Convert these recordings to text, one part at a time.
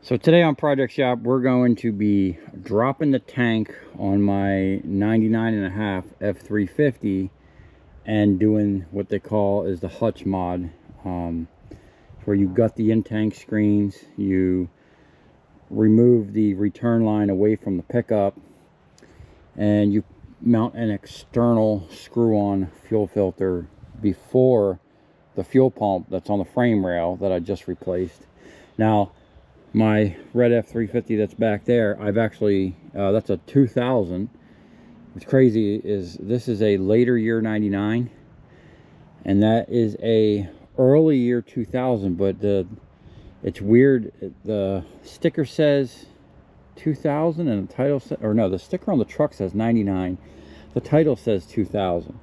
So today on Project Shop, we're going to be dropping the tank on my 99.5 F350 and doing what they call is the Hutch mod, where you gut the in-tank screens, you remove the return line away from the pickup, and you mount an external screw-on fuel filter before the fuel pump that's on the frame rail that I just replaced. Now, my red F350 that's back there, I've actually, that's a 2000. What's crazy is this is a later year 99, and that is a early year 2000, but it's weird. The sticker says 2000 and the title says, or no, the sticker on the truck says 99. The title says 2000,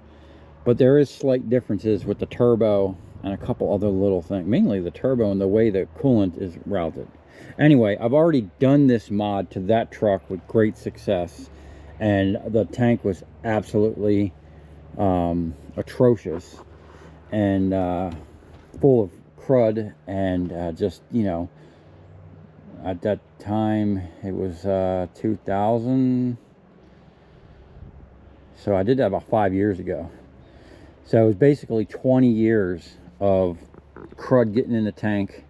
but there is slight differences with the turbo and a couple other little things, mainly the turbo and the way the coolant is routed. Anyway, I've already done this mod to that truck with great success, and the tank was absolutely atrocious and full of crud, and just, you know, at that time it was 2000, so I did that about 5 years ago. So it was basically 20 years of crud getting in the tank.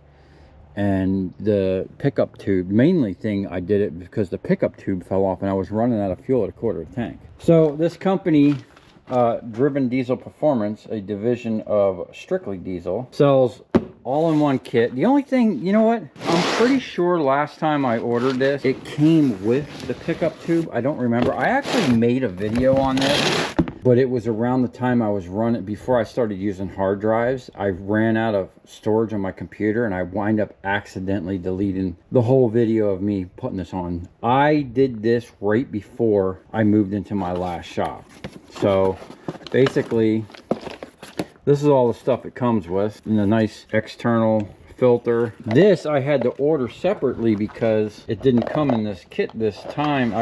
And the pickup tube, mainly thing, I did it because the pickup tube fell off and I was running out of fuel at a quarter of a tank. So this company, Driven Diesel Performance, a division of Strictly Diesel, sells all-in-one kit. The only thing, you know what? I'm pretty sure last time I ordered this, it came with the pickup tube. I don't remember. I actually made a video on this, but it was around the time I was running, before I started using hard drives. I ran out of storage on my computer and I wind up accidentally deleting the whole video of me putting this on. I did this right before I moved into my last shop. So basically, this is all the stuff it comes with, and a nice external filter. This I had to order separately because it didn't come in this kit this time.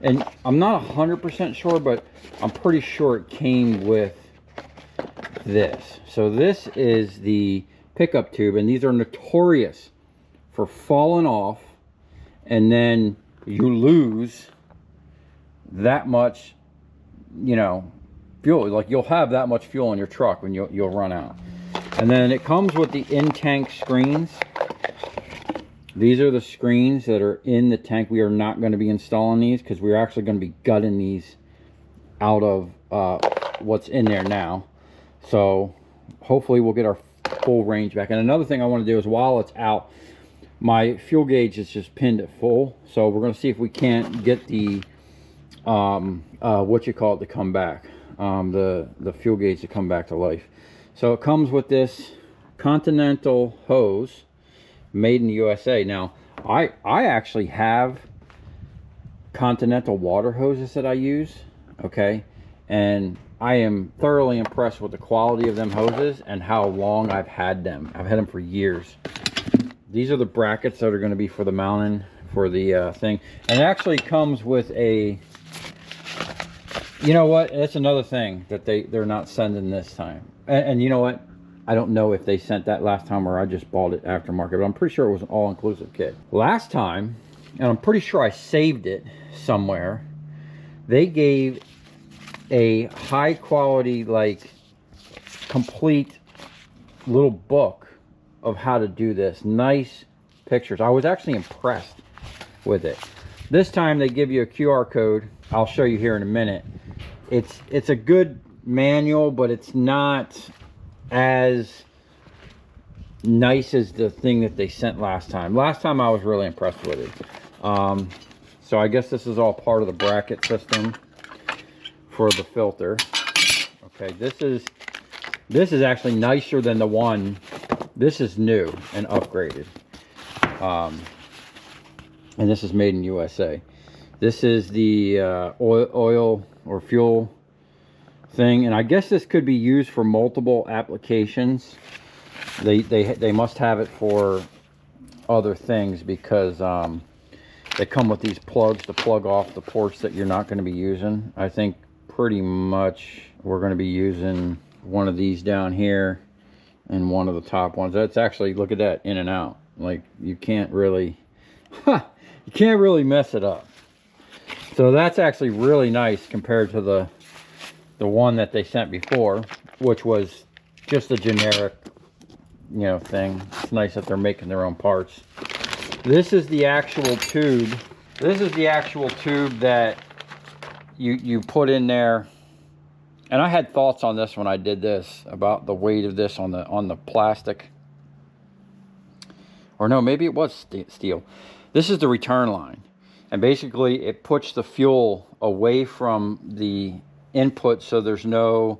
And I'm not 100% sure, but I'm pretty sure it came with this. So this is the pickup tube, and these are notorious for falling off, and then you lose that much, you know, fuel. Like, you'll have that much fuel in your truck when you'll run out. And then it comes with the in-tank screens. These are the screens that are in the tank. We are not going to be installing these because we're actually going to be gutting these out of what's in there now. So hopefully we'll get our full range back. And another thing I want to do is, while it's out, my fuel gauge is just pinned at full. So we're going to see if we can't get the what you call it to come back, the fuel gauge to come back to life. So it comes with this Continental hose, made in the USA. Now, I actually have Continental water hoses that I use, okay? And I am thoroughly impressed with the quality of them hoses and how long I've had them. I've had them for years. These are the brackets that are going to be for the mounting for the thing. And it actually comes with a, you know what? That's another thing that they're not sending this time. And you know what? I don't know if they sent that last time or I just bought it aftermarket, but I'm pretty sure it was an all-inclusive kit. Last time, and I'm pretty sure I saved it somewhere, they gave a high-quality, like, complete little book of how to do this. Nice pictures. I was actually impressed with it. This time they give you a QR code. I'll show you here in a minute. It's a good manual, but it's not as nice as the thing that they sent last time. Last time I was really impressed with it. So I guess this is all part of the bracket system for the filter. Okay, this is actually nicer than the one. This is new and upgraded. And this is made in USA. This is the oil or fuel thing, and I guess this could be used for multiple applications. They must have it for other things because they come with these plugs to plug off the ports that you're not going to be using. I think pretty much we're going to be using one of these down here and one of the top ones. That's actually, look at that, in and out. Like, you can't really, You can't really mess it up. So that's actually really nice compared to the one that they sent before, which was just a generic, you know, thing. It's nice that they're making their own parts. This is the actual tube. This is the actual tube that you put in there. And I had thoughts on this when I did this, about the weight of this on the plastic. Or no, maybe it was steel. This is the return line. And basically it puts the fuel away from the input, so there's no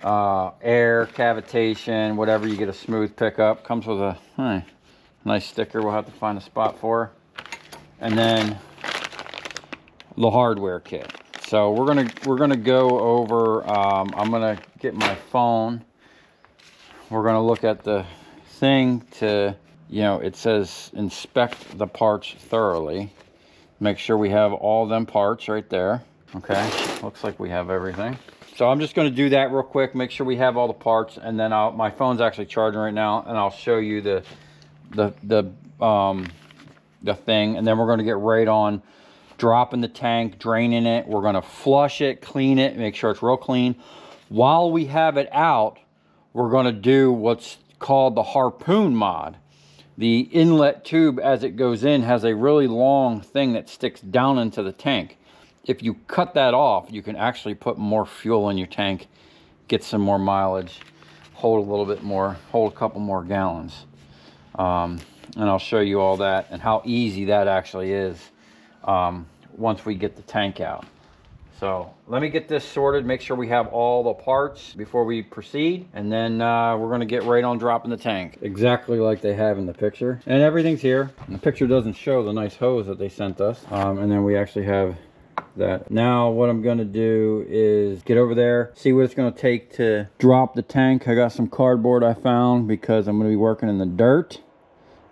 air cavitation, whatever. You get a smooth pickup. Comes with a nice sticker. We'll have to find a spot for. And then the hardware kit. So we're gonna go over. I'm gonna get my phone. We're gonna look at the thing to, you know, it says inspect the parts thoroughly. Make sure we have all them parts right there. Okay, looks like we have everything. So I'm just gonna do that real quick, make sure we have all the parts, and then my phone's actually charging right now, and I'll show you the thing, and then we're gonna get right on dropping the tank, draining it. We're gonna flush it, clean it, make sure it's real clean. While we have it out, we're gonna do what's called the Harpoon mod. The inlet tube, as it goes in, has a really long thing that sticks down into the tank. If you cut that off, you can actually put more fuel in your tank, get some more mileage, hold a little bit more, hold a couple more gallons. And I'll show you all that and how easy that actually is once we get the tank out. So let me get this sorted, make sure we have all the parts before we proceed, and then we're gonna get right on dropping the tank. Exactly like they have in the picture. And everything's here. And the picture doesn't show the nice hose that they sent us. And then we actually have that. Now what I'm gonna do is get over there, see what it's gonna take to drop the tank. I got some cardboard I found because I'm gonna be working in the dirt,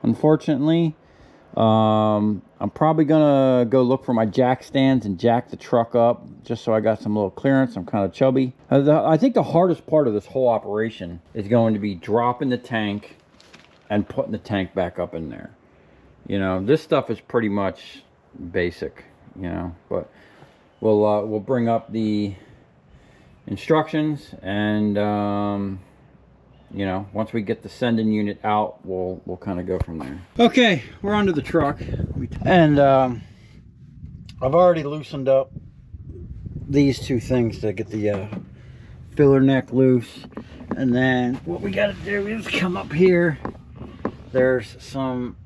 unfortunately. I'm probably gonna go look for my jack stands and jack the truck up just so I got some little clearance. I'm kind of chubby. I think the hardest part of this whole operation is going to be dropping the tank and putting the tank back up in there. You know, this stuff is pretty much basic, you know, but we'll bring up the instructions, and you know, once we get the sending unit out, we'll kind of go from there. Okay, we're onto the truck, and I've already loosened up these two things to get the filler neck loose, and then what we got to do is come up here. There's some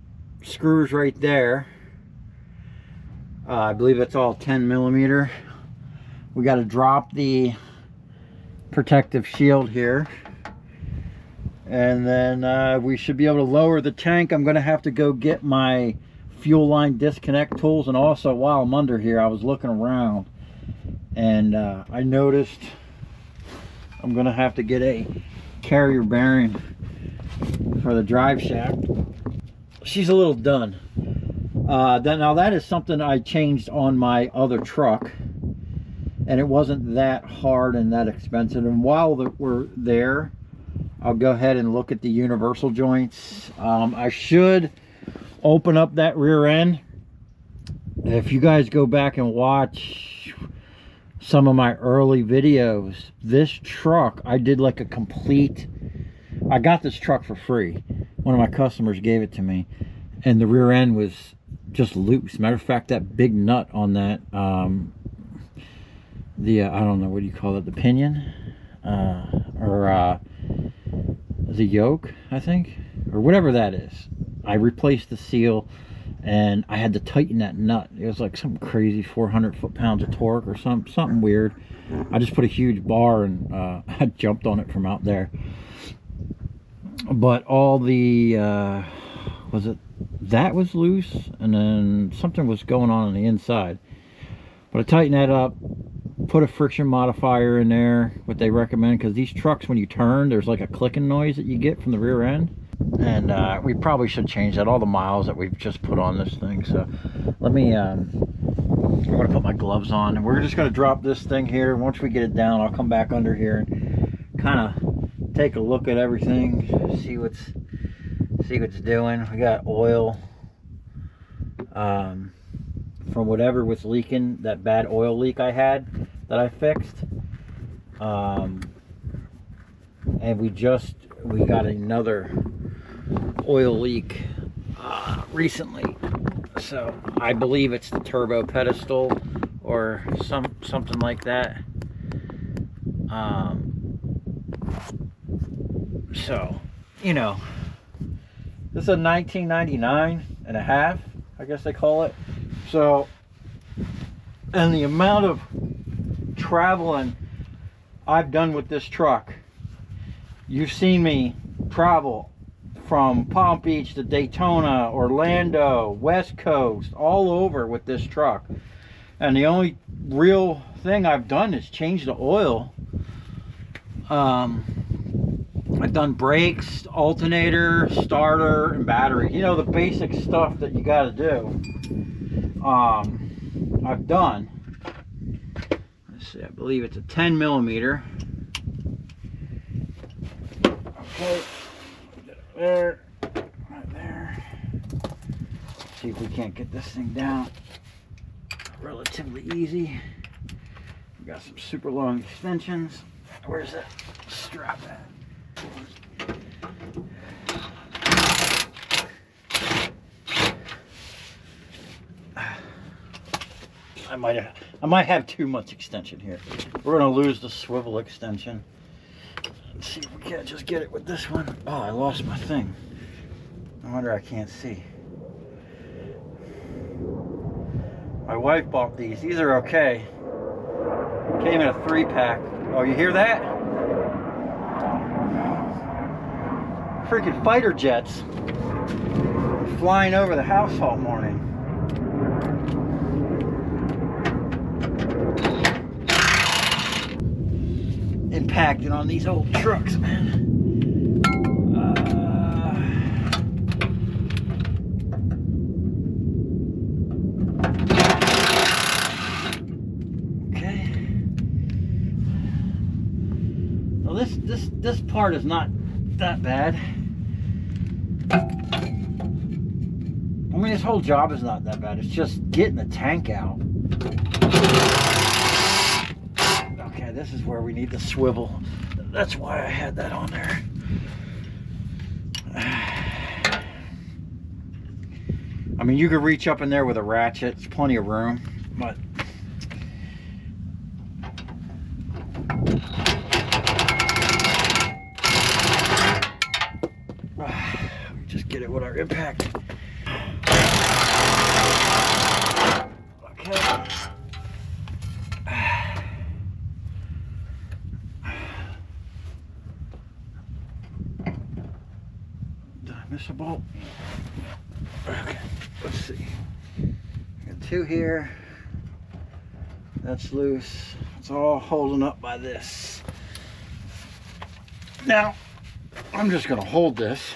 screws right there. I believe it's all 10mm. We got to drop the protective shield here, and then we should be able to lower the tank. I'm going to have to go get my fuel line disconnect tools, and also while I'm under here I was looking around and I noticed I'm going to have to get a carrier bearing for the drive shaft. She's a little done. Now that is something I changed on my other truck, and it wasn't that hard and that expensive. And while we're there, I'll go ahead and look at the universal joints. I should open up that rear end. If you guys go back and watch some of my early videos, this truck, I did like a complete, I got this truck for free. One of my customers gave it to me, and the rear end was just loose. Matter of fact, that big nut on that, I don't know, what do you call it, the pinion? The yoke, I think, or whatever that is. I replaced the seal, and I had to tighten that nut. It was like some crazy 400 foot-pounds of torque or something weird. I just put a huge bar and I jumped on it from out there. But all the that was loose, and then something was going on the inside. But I tightened that up, put a friction modifier in there, what they recommend, because these trucks, when you turn, there's like a clicking noise that you get from the rear end. And we probably should change that, all the miles that we've just put on this thing. So let me, I'm going to put my gloves on, and we're just going to drop this thing here. Once we get it down, I'll come back under here and kind of take a look at everything, see what's doing. We got oil from whatever was leaking, that bad oil leak I had that I fixed. And we got another oil leak recently, so I believe it's the turbo pedestal or something like that. So, you know, this is a 1999 and a half, I guess they call it. So, and the amount of traveling I've done with this truck, you've seen me travel from Palm Beach to Daytona, Orlando, West Coast, all over with this truck. And the only real thing I've done is change the oil. I've done brakes, alternator, starter, and battery. You know, the basic stuff that you got to do. I've done. Let's see, I believe it's a 10 millimeter. Okay, there, right there. Let's see if we can't get this thing down relatively easy. We got some super long extensions. Where's that strap at? I might have too much extension here. We're gonna lose the swivel extension. Let's see if we can't just get it with this one. Oh, I lost my thing. No wonder I can't see. My wife bought these. These are okay. Came in a 3-pack. Oh, you hear that? Freaking fighter jets flying over the house all morning. Impacting on these old trucks, man. Okay. Well, this part is not that bad. I mean, this whole job is not that bad. It's just getting the tank out. Okay, this is where we need the swivel. That's why I had that on there. I mean, you could reach up in there with a ratchet. It's plenty of room, but just get it with our impact. Okay. Did I miss a bolt? Okay, let's see. Got 2 here. That's loose. It's all holding up by this. Now, I'm just gonna hold this.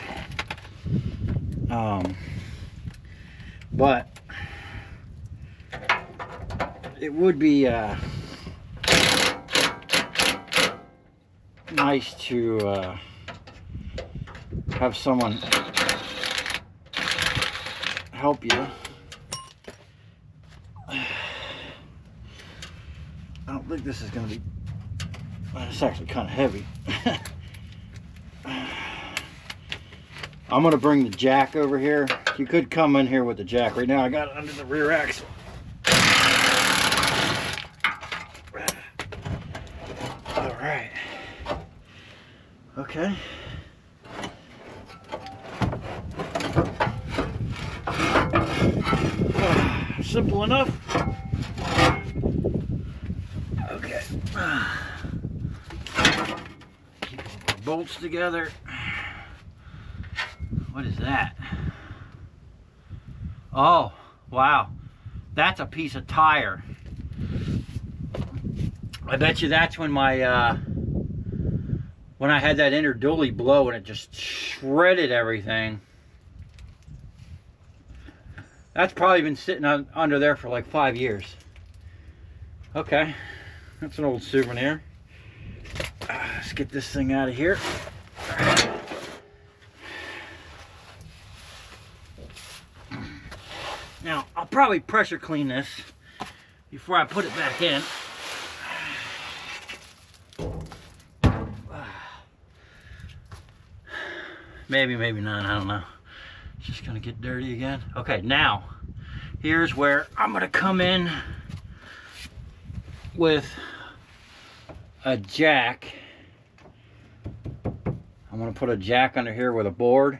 But it would be nice to have someone help you. I don't think this is going to be, it's actually kind of heavy. I'm going to bring the jack over here. You could come in here with the jack. Right now I got it under the rear axle. All right. Okay. Simple enough. Okay. Keep the bolts together. What is that? Oh, wow. That's a piece of tire. I bet you that's when my when I had that inner dually blow and it just shredded everything. That's probably been sitting under there for like 5 years. Okay, that's an old souvenir. Let's get this thing out of here. Now, probably pressure clean this before I put it back in. Maybe, maybe not, I don't know. It's just gonna get dirty again. Okay, now, here's where I'm gonna come in with a jack. I'm gonna put a jack under here with a board.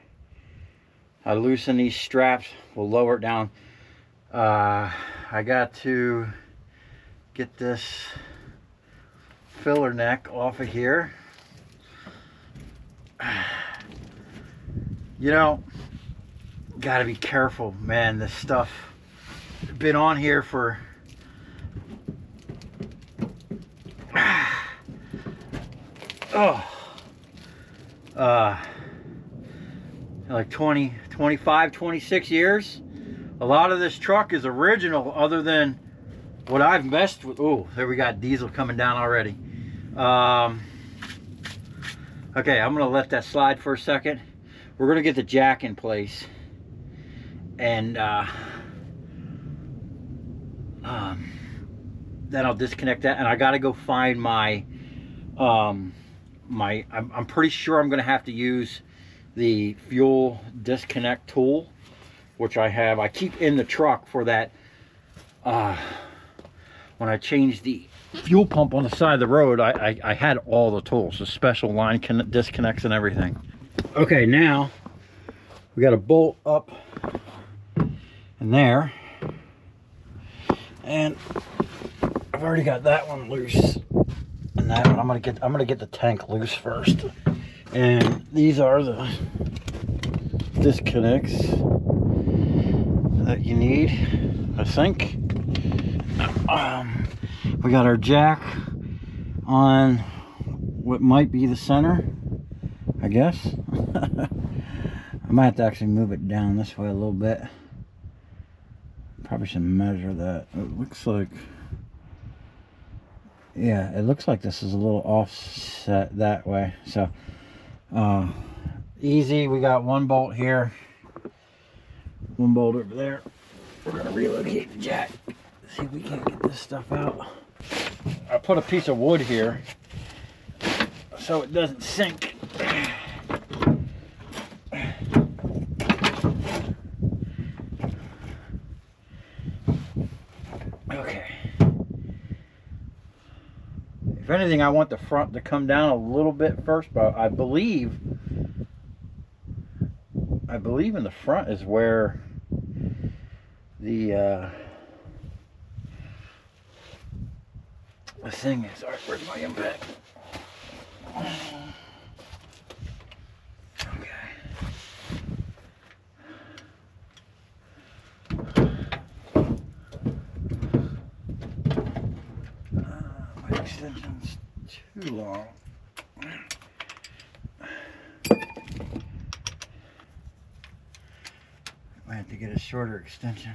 I loosen these straps, we'll lower it down. I got to get this filler neck off of here. You know, gotta be careful, man. This stuff been on here for like 20, 25, 26 years. A lot of this truck is original, other than what I've messed with. Oh, there we got diesel coming down already. Okay, I'm gonna let that slide for a second. We're gonna get the jack in place, and then I'll disconnect that, and I gotta go find my I'm pretty sure I'm gonna have to use the fuel disconnect tool, which I keep in the truck for that. When I changed the fuel pump on the side of the road, I had all the tools, the special line disconnects and everything. Okay, now we got a bolt up in there, and I've already got that one loose, and that one I'm gonna get the tank loose first. And these are the disconnects that you need, I think. We got our jack on what might be the center, I guess. I might have to actually move it down this way a little bit. Probably should measure that. It looks like, yeah, it looks like this is a little offset that way. So easy. We got one bolt here, one bolt over there. We're gonna relocate the jack. See if we can't get this stuff out. I put a piece of wood here so it doesn't sink. Okay. If anything, I want the front to come down a little bit first, but I believe in the front is where the thing is. All right, where's my impact? Okay. My extension's too long. I have to get a shorter extension.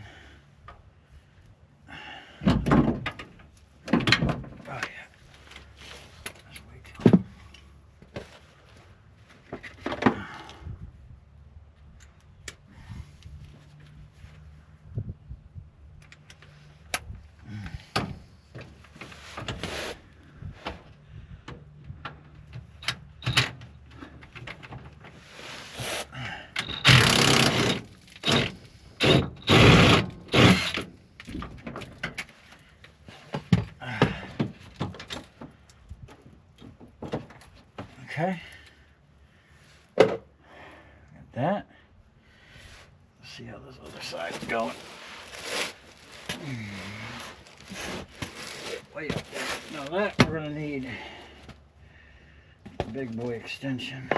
Okay, got that. Let's see how this other side's going. Way up there. Now that we're gonna need a big boy extension.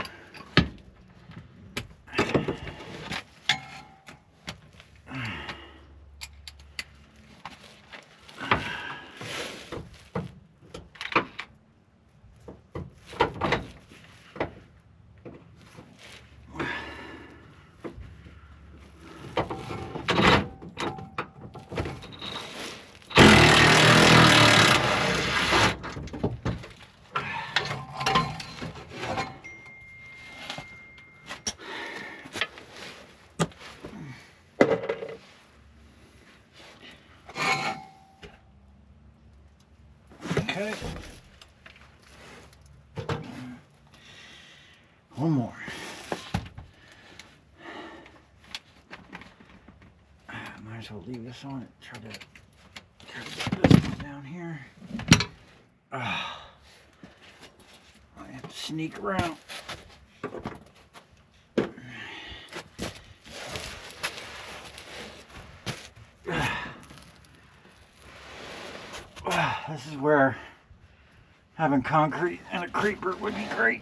Okay. One more. Might as well leave this on it. Try to get this one down here. I have to sneak around. This is where having concrete and a creeper would be great.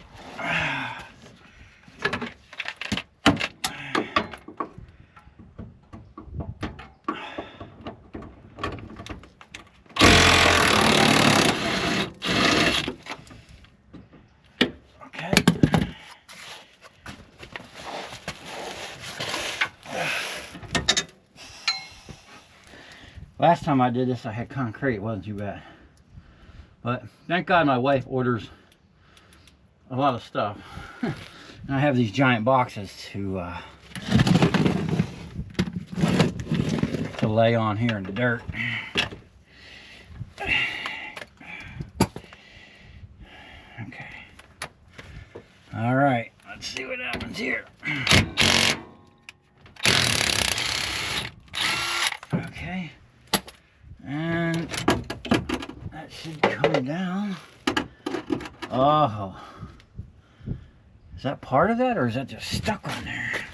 Last time I did this, I had concrete. It wasn't too bad. But thank God my wife orders a lot of stuff. And I have these giant boxes to lay on here in the dirt. Okay. All right. Let's see what happens here. Okay. And that should come down. Oh. Is that part of that, or is that just stuck on there?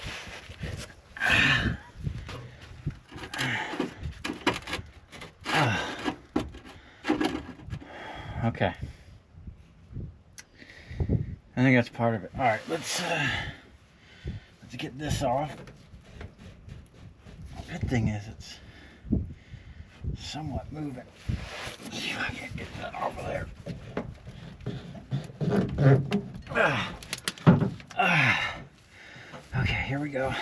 Okay. I think that's part of it. All right, let's get this off. Good thing is it's somewhat moving. Let's see if I can get that off of there. Okay, here we go.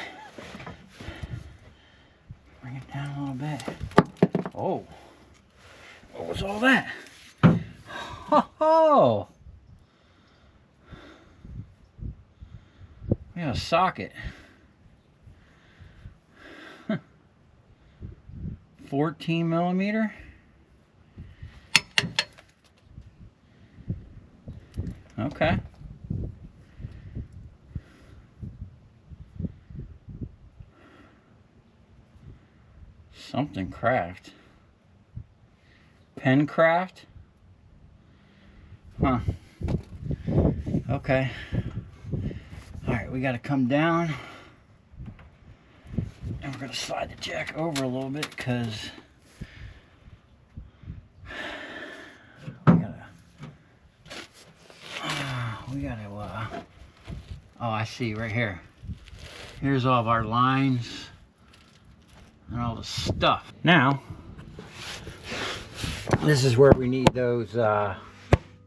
Bring it down a little bit. Oh, what was all that? Oh, we got a socket. 14 millimeter. Okay. Something craft. Pen craft. Huh. Okay. All right, we got to come down. And we're going to slide the jack over a little bit because we got to, oh, I see right here. Here's all of our lines and all the stuff. Now, this is where we need those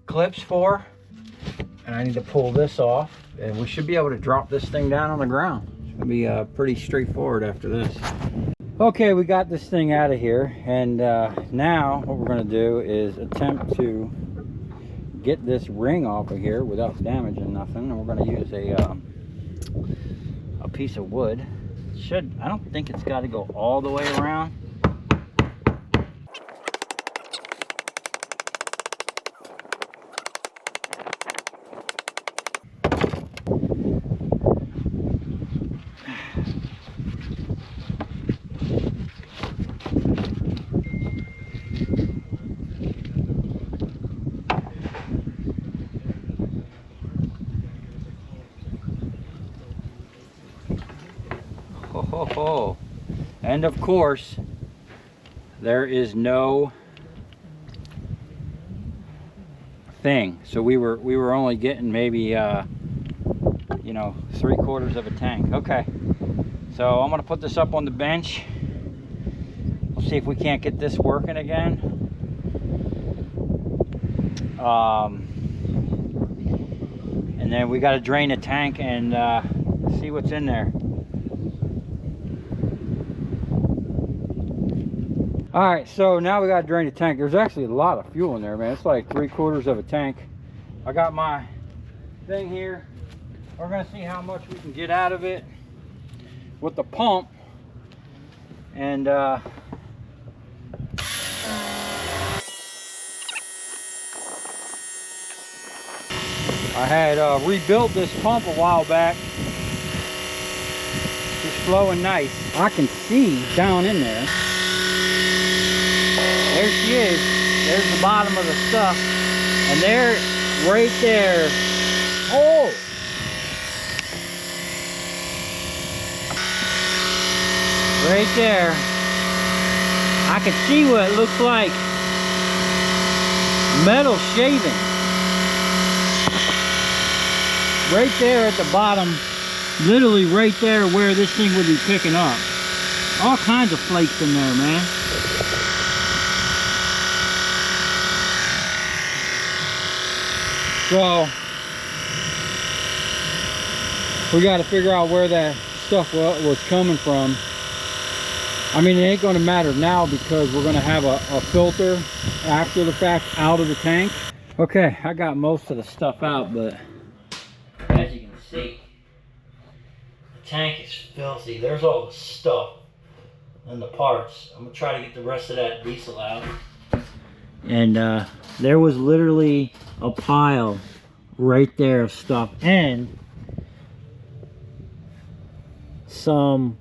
clips for. And I need to pull this off. And we should be able to drop this thing down on the ground. It'll be pretty straightforward after this. Okay, we got this thing out of here, and now what we're going to do is attempt to get this ring off of here without damaging nothing. And we're going to use a piece of wood. I don't think it's got to go all the way around. Oh, and of course there is no thing, so we were only getting maybe you know, 3/4 of a tank. Okay, so I'm gonna put this up on the bench. We'll see if we can't get this working again. And then we got to drain the tank and see what's in there. All right, so now we got to drain the tank. There's actually a lot of fuel in there, man. It's like 3/4 of a tank. I got my thing here. We're gonna see how much we can get out of it with the pump. And I had rebuilt this pump a while back. It's flowing nice. I can see down in there. There she is. There's the bottom of the stuff. And there, right there. Oh! Right there. I can see what it looks like. Metal shaving. Right there at the bottom. Literally right there where this thing would be picking up. All kinds of flakes in there, man. So we got to figure out where that stuff was coming from. I mean, it ain't going to matter now because we're going to have a filter after the fact out of the tank. Okay, I got most of the stuff out, but as you can see, the tank is filthy. There's all the stuff and the parts. I'm going to try to get the rest of that diesel out. And there was literally a pile right there of stuff and some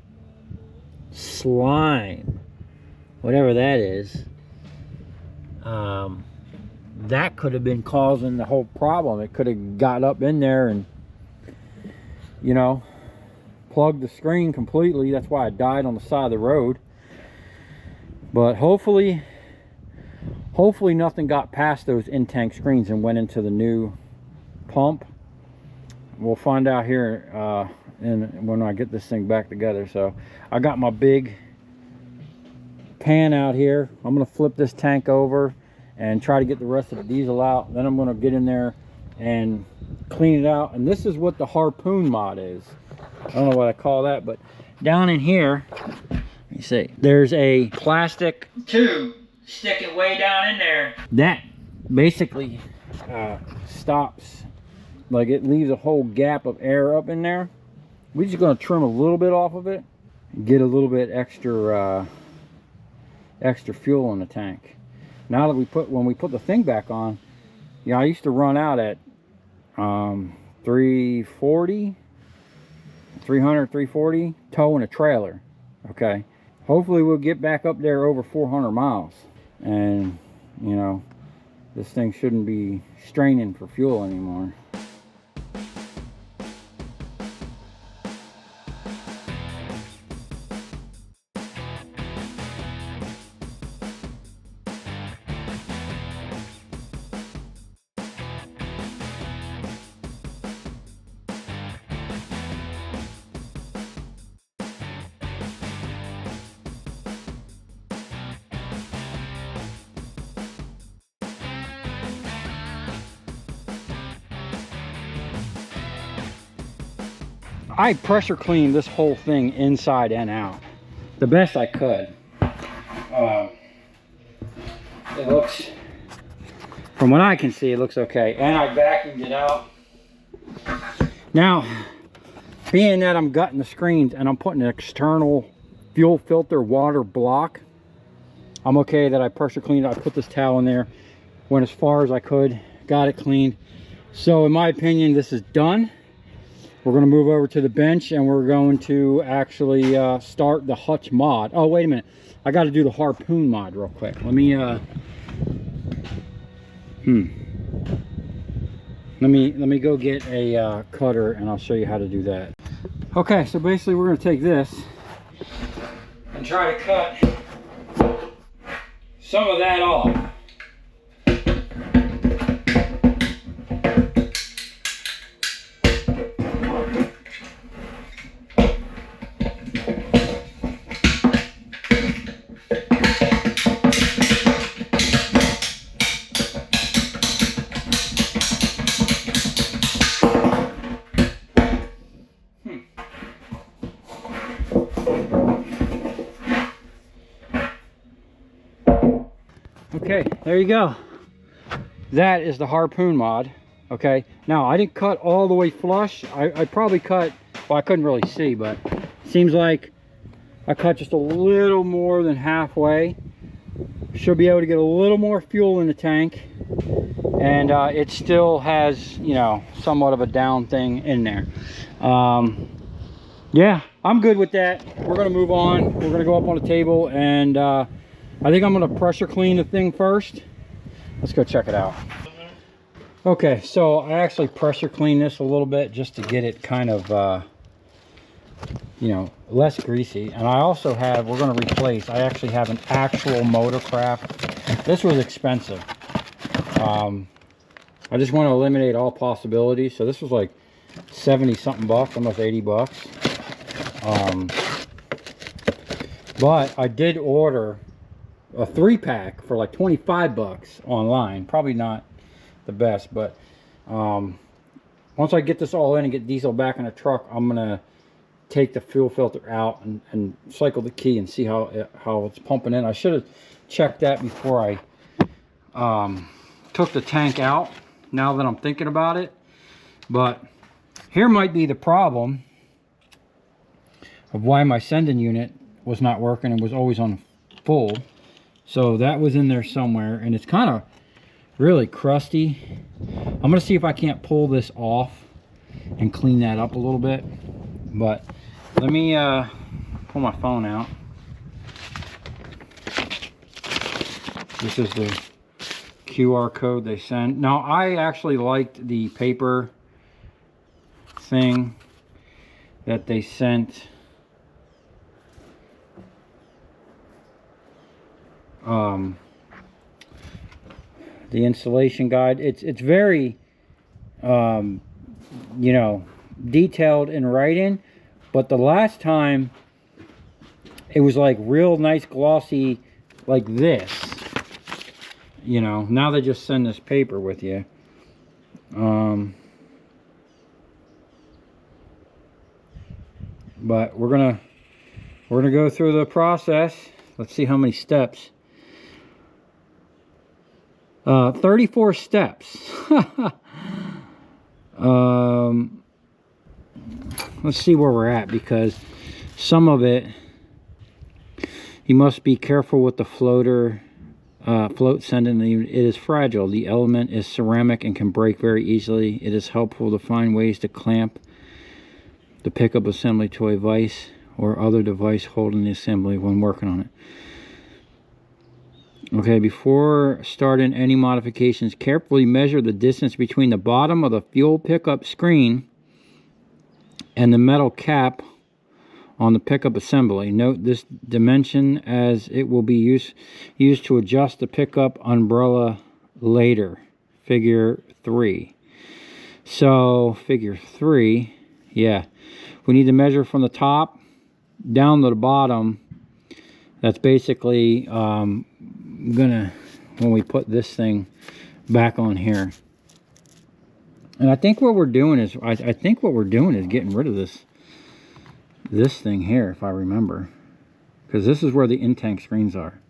slime, whatever that is. That could have been causing the whole problem. It could have got up in there and, you know, plugged the screen completely. That's why it died on the side of the road. But hopefully nothing got past those in-tank screens and went into the new pump. We'll find out here when I get this thing back together. So I got my big pan out here. I'm going to flip this tank over and try to get the rest of the diesel out. Then I'm going to get in there and clean it out. And this is what the Harpoon mod is. I don't know what I call that, but down in here, let me see, there's a plastic tube sticking way down in there. That basically stops, like it leaves a whole gap of air up in there. We're just going to trim a little bit off of it and get a little bit extra extra fuel in the tank. Now that when we put the thing back on, you know, I used to run out at 340 towing a trailer. Okay, hopefully we'll get back up there over 400 miles, and you know, this thing shouldn't be straining for fuel anymore. I pressure cleaned this whole thing inside and out the best I could. It looks, from what I can see, it looks okay. And I vacuumed it out. Now, being that I'm gutting the screens and I'm putting an external fuel filter water block, I'm okay that I pressure cleaned it. I put this towel in there, went as far as I could, got it cleaned. So in my opinion, this is done. We're going to move over to the bench and we're going to actually start the Hutch mod. Oh, wait a minute. I got to do the Harpoon mod real quick. Let me let me go get a cutter and I'll show you how to do that. Okay, so basically we're going to take this and try to cut some of that off. Okay, there you go. That is the Harpoon mod. Okay, now I didn't cut all the way flush. I probably cut, well, I couldn't really see, but it seems like I cut just a little more than halfway. should be able to get a little more fuel in the tank, and it still has, you know, somewhat of a down thing in there. Yeah, I'm good with that. We're gonna move on. We're gonna go up on the table, and I think I'm gonna pressure clean the thing first. Let's go check it out. Okay, so I actually pressure clean this a little bit just to get it kind of you know, less greasy. And I also have, we're going to replace, I actually have an actual motor craft. This was expensive. I just want to eliminate all possibilities. So this was like 70 something bucks, almost 80 bucks. But I did order a 3-pack for like 25 bucks online. Probably not the best, but once I get this all in and get diesel back in the truck, I'm gonna take the fuel filter out and cycle the key and see how it's pumping in. I should have checked that before I took the tank out, now that I'm thinking about it. But here might be the problem of why my sending unit was not working and was always on full. So that was in there somewhere, and it's kind of really crusty. I'm gonna see if I can't pull this off and clean that up a little bit. But let me pull my phone out. This is the QR code they send. Now, I actually liked the paper thing that they sent. The installation guide. It's very you know, detailed in writing, but the last time it was like real nice glossy like this, you know. Now they just send this paper with you. But we're gonna go through the process. Let's see how many steps. 34 steps. Let's see where we're at, because some of it, you must be careful with the float sending. It is fragile. The element is ceramic and can break very easily. It is helpful to find ways to clamp the pickup assembly to a vise or other device holding the assembly when working on it. Okay, before starting any modifications, carefully measure the distance between the bottom of the fuel pickup screen and the metal cap on the pickup assembly. Note this dimension as it will be used to adjust the pickup umbrella later. Figure 3. So, figure 3, yeah. We need to measure from the top down to the bottom. That's basically gonna, when we put this thing back on here. And I think what we're doing is, I think what we're doing is getting rid of this thing here, if I remember, because this is where the in-tank screens are.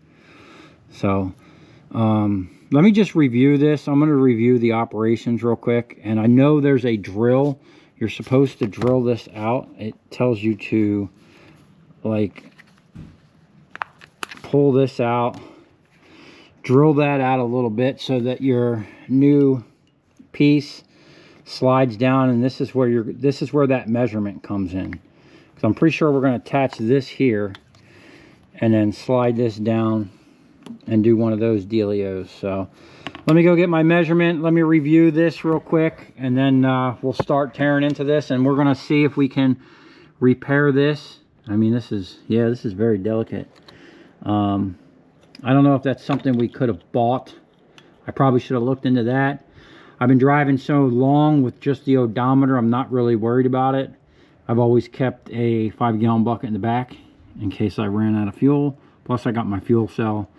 So let me just review this. I'm going to review the operations real quick. And I know there's a drill. You're supposed to drill this out. It tells you to like pull this out, drill that out a little bit so that your new piece slides down, and this is where that measurement comes in. Because I'm pretty sure we're going to attach this here and then slide this down and do one of those dealios. So let me go get my measurement. Let me review this real quick, and then we'll start tearing into this, and we're going to see if we can repair this. I mean, this is very delicate. I don't know if that's something we could have bought. I probably should have looked into that. I've been driving so long with just the odometer, I'm not really worried about it. I've always kept a 5-gallon bucket in the back in case I ran out of fuel. Plus I got my fuel cell.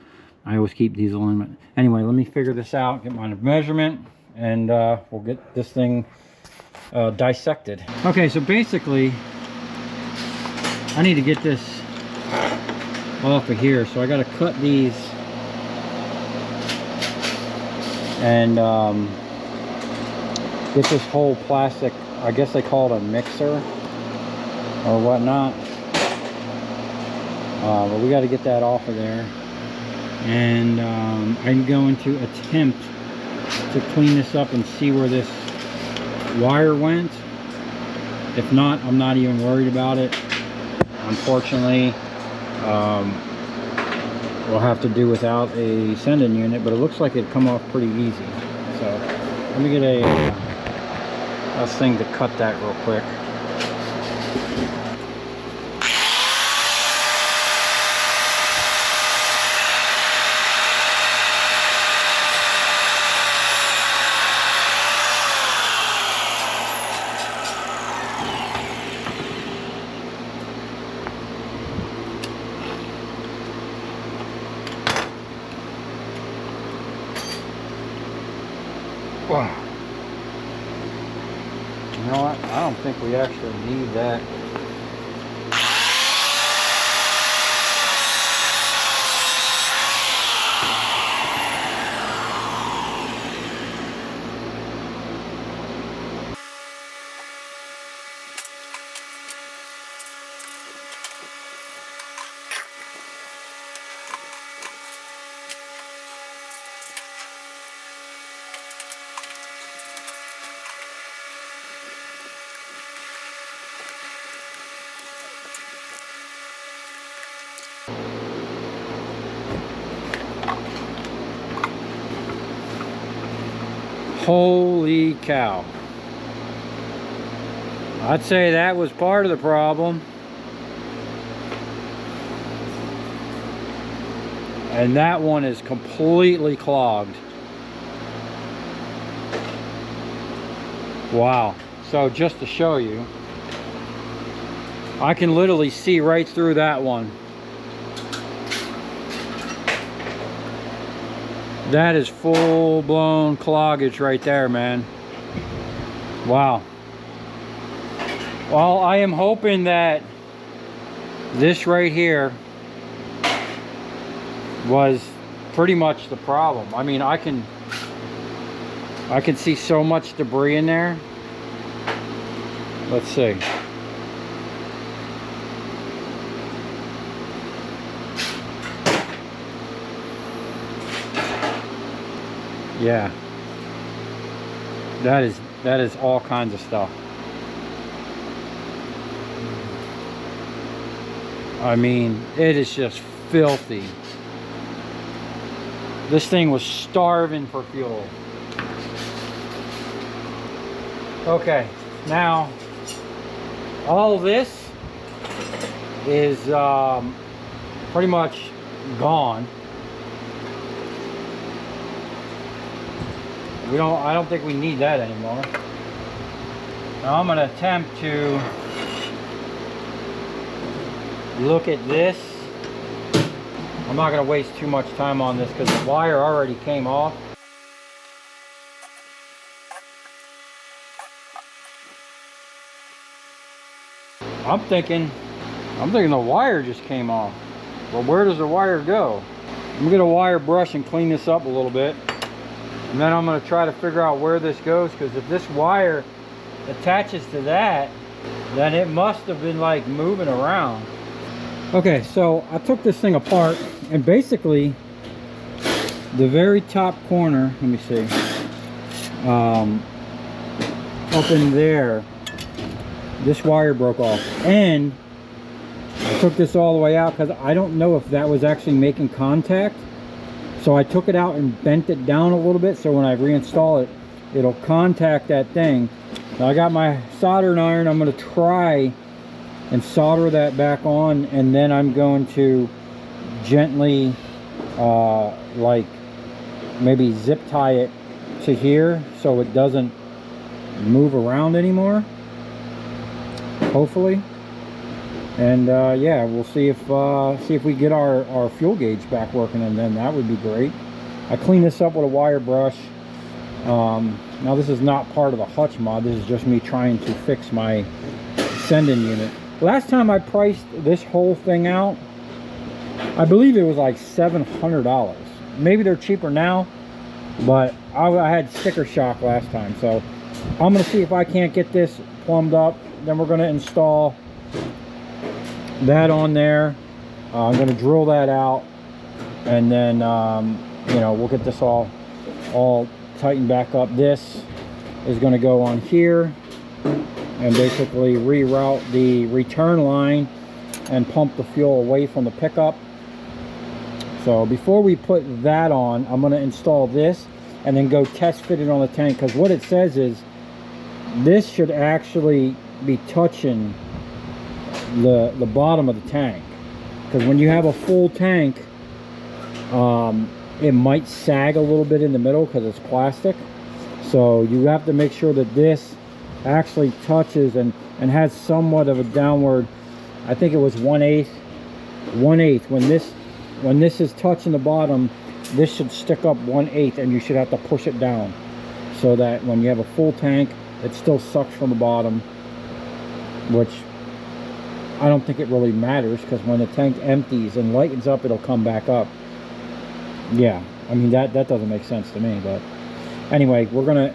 I always keep diesel in it. Anyway, let me figure this out, get my measurement, and we'll get this thing dissected. Okay, so basically I need to get this off of here, so I got to cut these and get this whole plastic, I guess they call it a mixer or whatnot, but we got to get that off of there. and I'm going to attempt to clean this up and see where this wire went. If not, I'm not even worried about it. Unfortunately, we'll have to do without a sending unit, but it looks like it'd come off pretty easy. So let me get a thing to cut that real quick. Wow. You know what? I don't think we actually need that. Holy cow. I'd say that was part of the problem. And that one is completely clogged. Wow. So just to show you, I can literally see right through that one. That is full-blown cloggage right there, man. Wow. Well, I am hoping that this right here was pretty much the problem. I mean, I can see so much debris in there. Let's see. Yeah, that is all kinds of stuff. I mean, it is just filthy. This thing was starving for fuel. Okay, now all this is pretty much gone. I don't think we need that anymore. Now I'm going to attempt to look at this. I'm not going to waste too much time on this because the wire already came off. I'm thinking the wire just came off. Well, where does the wire go? I'm going to get a wire brush and clean this up a little bit. And then I'm going to try to figure out where this goes, because if this wire attaches to that, then it must have been like moving around. Okay, so I took this thing apart, and basically the very top corner, let me see, up in there, this wire broke off. And I took this all the way out because I don't know if that was actually making contact. So I took it out and bent it down a little bit, so when I reinstall it, it'll contact that thing. Now I got my soldering iron. I'm going to try and solder that back on, and then I'm going to gently like maybe zip tie it to here so it doesn't move around anymore, hopefully. And yeah, we'll see if we get our fuel gauge back working, and then that would be great. I cleaned this up with a wire brush. Now this is not part of the Hutch mod. This is just me trying to fix my sending unit. Last time I priced this whole thing out, I believe it was like $700. Maybe they're cheaper now, but I had sticker shock last time. So I'm going to see if I can't get this plumbed up. Then we're going to install that on there. I'm going to drill that out, and then you know, we'll get this all tightened back up. This is going to go on here and basically reroute the return line and pump the fuel away from the pickup. So before we put that on, I'm going to install this and then go test fit it on the tank, because what it says is this should actually be touching the bottom of the tank, because when you have a full tank, it might sag a little bit in the middle because it's plastic. So you have to make sure that this actually touches and has somewhat of a downward, I think it was 1/8 when this is touching the bottom, this should stick up 1/8, and you should have to push it down so that when you have a full tank, it still sucks from the bottom, which I don't think it really matters, because when the tank empties and lightens up, it'll come back up. Yeah, I mean, that doesn't make sense to me. But anyway, we're gonna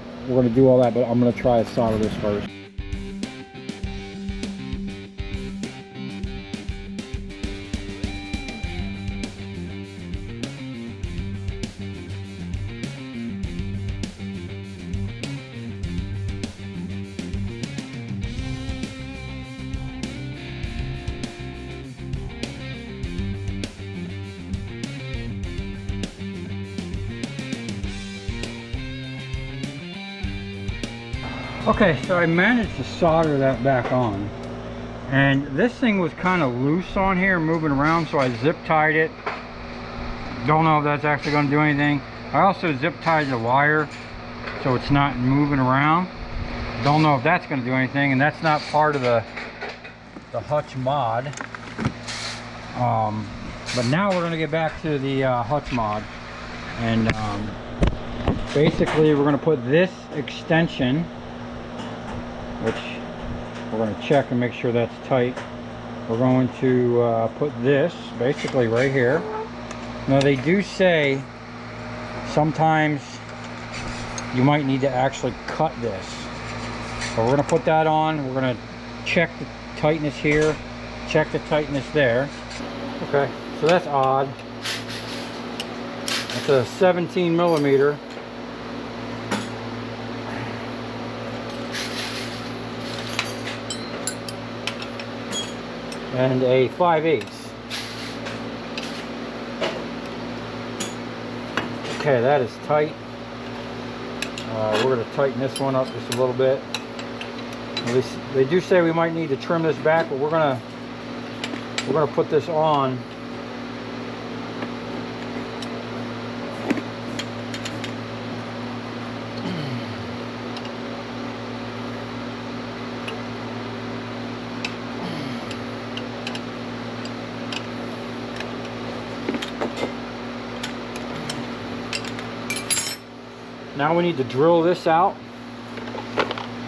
do all that, but I'm gonna try to solder this first. Okay, so I managed to solder that back on, and this thing was kind of loose on here, moving around, so I zip tied it. Don't know if that's actually going to do anything. I also zip tied the wire so it's not moving around. Don't know if that's going to do anything, and that's not part of the Hutch mod. But now we're going to get back to the Hutch mod, and basically we're going to put this extension, which we're going to check and make sure that's tight. We're going to put this basically right here. Now they do say sometimes you might need to actually cut this, but we're going to put that on. We're going to check the tightness here, check the tightness there. Okay, so that's odd. It's a 17 millimeter. And a 5/8. Okay, that is tight. We're going to tighten this one up just a little bit. At least they do say we might need to trim this back, but we're gonna put this on. Now we need to drill this out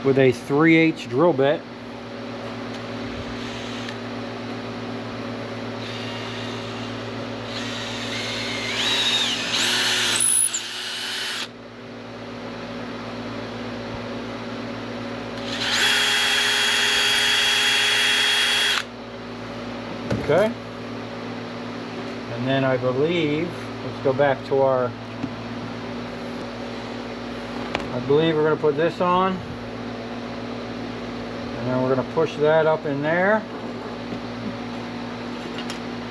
with a 3/8 drill bit. Okay. And then I believe, let's go back to our, I believe we're going to put this on, and then we're going to push that up in there,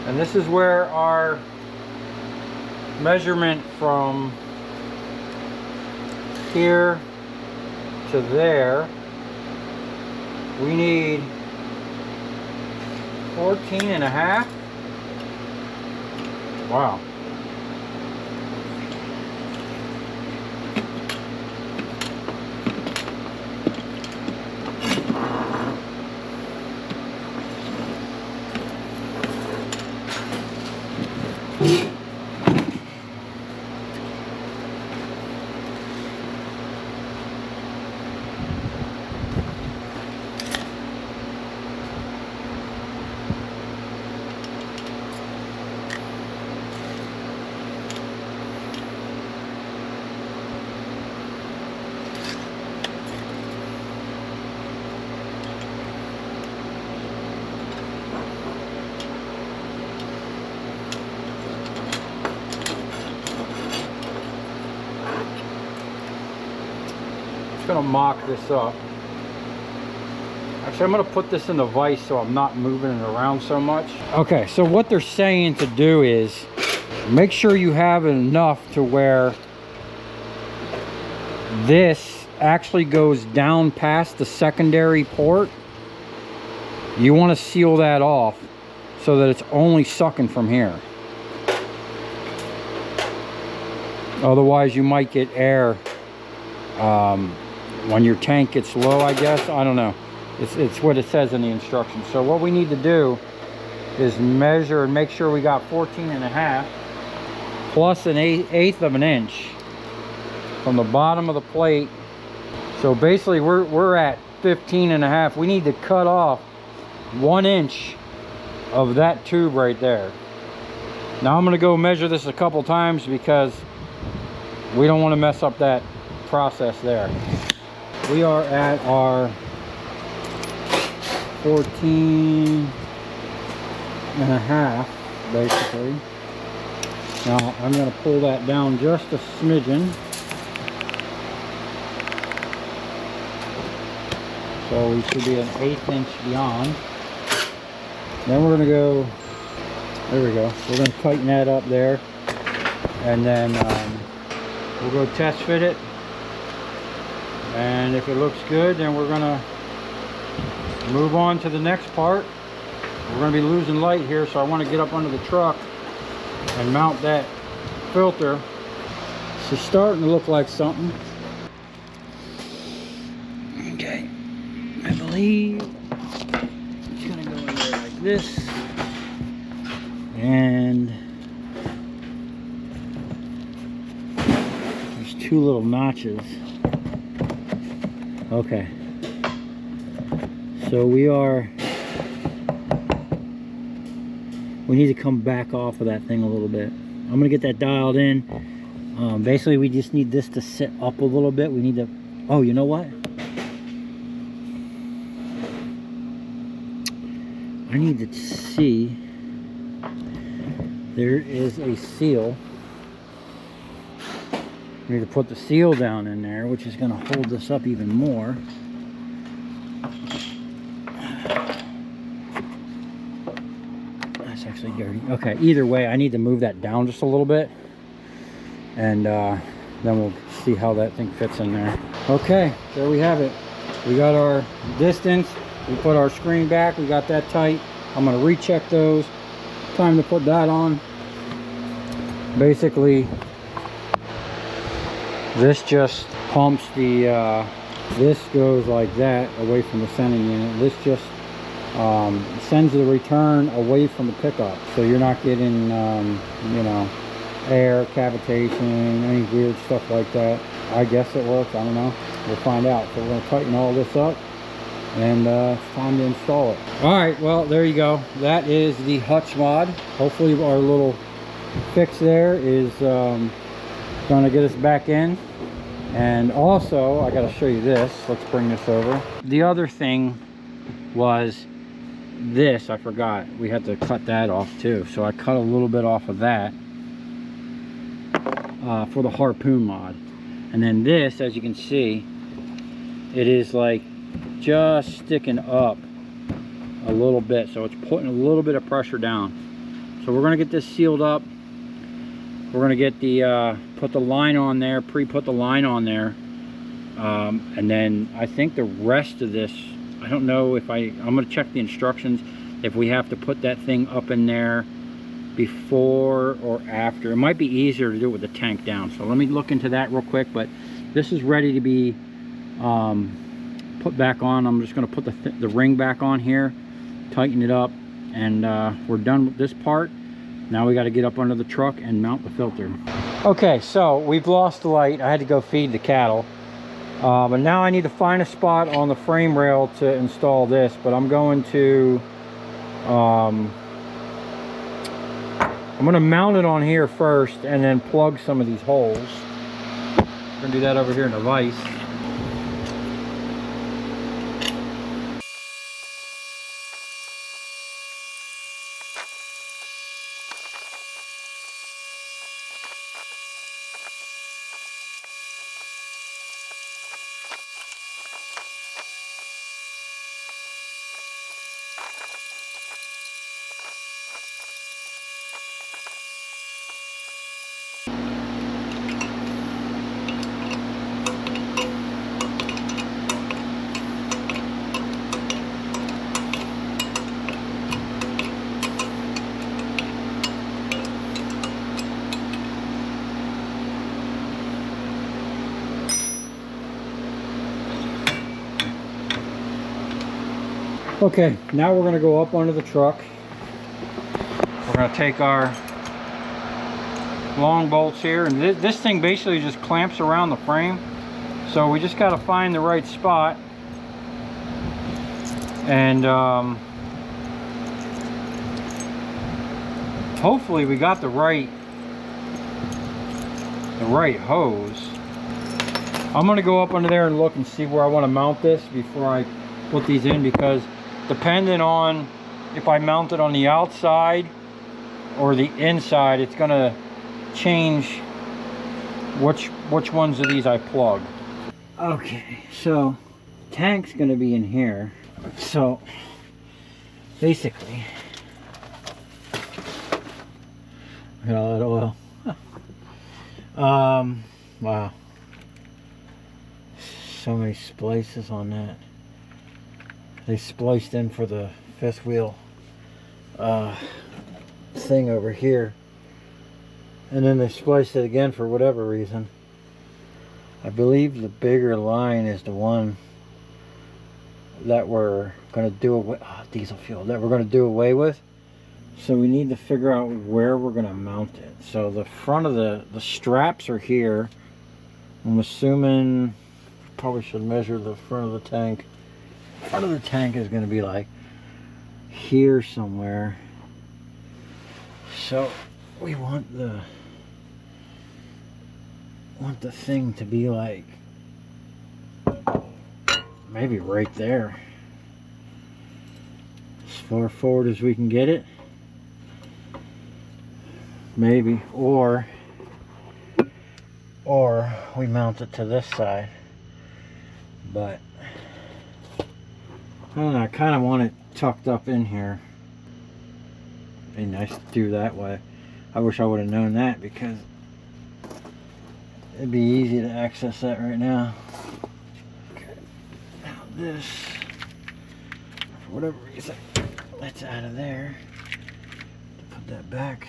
and this is where our measurement from here to there, we need 14.5. Wow. gonna mock this up. Actually, I'm gonna put this in the vise so I'm not moving it around so much. Okay, so what they're saying to do is make sure you have enough to where this actually goes down past the secondary port. You want to seal that off so that it's only sucking from here. Otherwise you might get air when your tank gets low, I guess. I don't know. It's what it says in the instructions. So what we need to do is measure and make sure we got 14.5 plus an eighth of an inch from the bottom of the plate. So basically we're at 15.5. We need to cut off 1 inch of that tube right there. Now I'm going to go measure this a couple times because we don't want to mess up that process there. We are at our 14.5 basically. Now I'm going to pull that down just a smidgen. So we should be an 1/8 inch beyond. Then we're going to go, there we go. We're going to tighten that up there. And then we'll go test fit it. And if it looks good, then we're going to move on to the next part. We're going to be losing light here, so I want to get up under the truck and mount that filter. It's starting to look like something. Okay, I believe it's going to go in there like this. And there's 2 little notches. Okay. So we need to come back off of that thing a little bit. I'm gonna get that dialed in. Basically we just need this to sit up a little bit. We need to, oh, you know what? I need to see, there is a seal. We need to put the seal down in there, which is gonna hold this up even more. Actually dirty. Okay, either way I need to move that down just a little bit, and then we'll see how that thing fits in there. Okay, there we have it. We got our distance, we put our screen back, we got that tight. I'm going to recheck those. Time to put that on. Basically this just pumps the this goes like that away from the sending unit. This just sends the return away from the pickup, so you're not getting you know, air cavitation, any weird stuff like that. I guess it works, I don't know, we'll find out. So we're going to tighten all this up, and it's time to install it. All right, well, there you go. That is the Hutch mod. Hopefully our little fix there is going to get us back in. And also I got to show you this. Let's bring this over. The other thing was this, I forgot, we had to cut that off too, so I cut a little bit off of that for the Harpoon mod. And then this, as you can see, it is like just sticking up a little bit, so it's putting a little bit of pressure down. So we're going to get this sealed up. We're going to get the put the line on there, pre-put the line on there, and then I think the rest of this, I don't know if I'm going to check the instructions if we have to put that thing up in there before or after. It might be easier to do it with the tank down, so let me look into that real quick. But this is ready to be put back on. I'm just going to put the ring back on here, tighten it up, and we're done with this part. Now we got to get up under the truck and mount the filter. Okay, so we've lost the light. I had to go feed the cattle. But now I need to find a spot on the frame rail to install this, but I'm going to I'm going to mount it on here first and then plug some of these holes. I'm going to do that over here in the vise. Okay, now we're going to go up under the truck. We're going to take our long bolts here, and this thing basically just clamps around the frame. So we just got to find the right spot, and hopefully we got the right hose. I'm going to go up under there and look and see where I want to mount this before I put these in, because depending on if I mount it on the outside or the inside, it's going to change which ones of these I plug. Okay, so tank's going to be in here. So basically, look at all that oil. Wow, so many splices on that. They spliced in for the fifth wheel thing over here, and then they spliced it again for whatever reason. I believe the bigger line is the one that we're going to do away, diesel fuel, that we're going to do away with. So we need to figure out where we're going to mount it. So the front of the straps are here. I'm assuming probably should measure the front of the tank. Front of the tank is going to be like here somewhere. So we want the thing to be like maybe right there, as far forward as we can get it, maybe, or we mount it to this side. But I don't know, I kind of want it tucked up in here. It'd be nice to do that way. I wish I would have known that, because it'd be easy to access that right now. Okay, now this, for whatever reason, that's out of there. Put that back.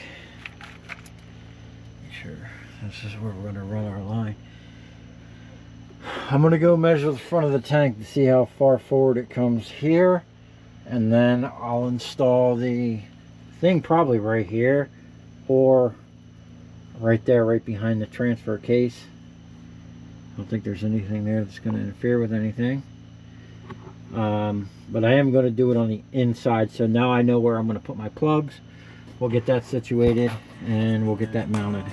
Make sure this is where we're going to run our line. I'm going to go measure the front of the tank to see how far forward it comes here, and then I'll install the thing probably right here, or right there, right behind the transfer case. I don't think there's anything there that's going to interfere with anything. But I am going to do it on the inside, so now I know where I'm going to put my plugs. We'll get that situated and we'll get that mounted.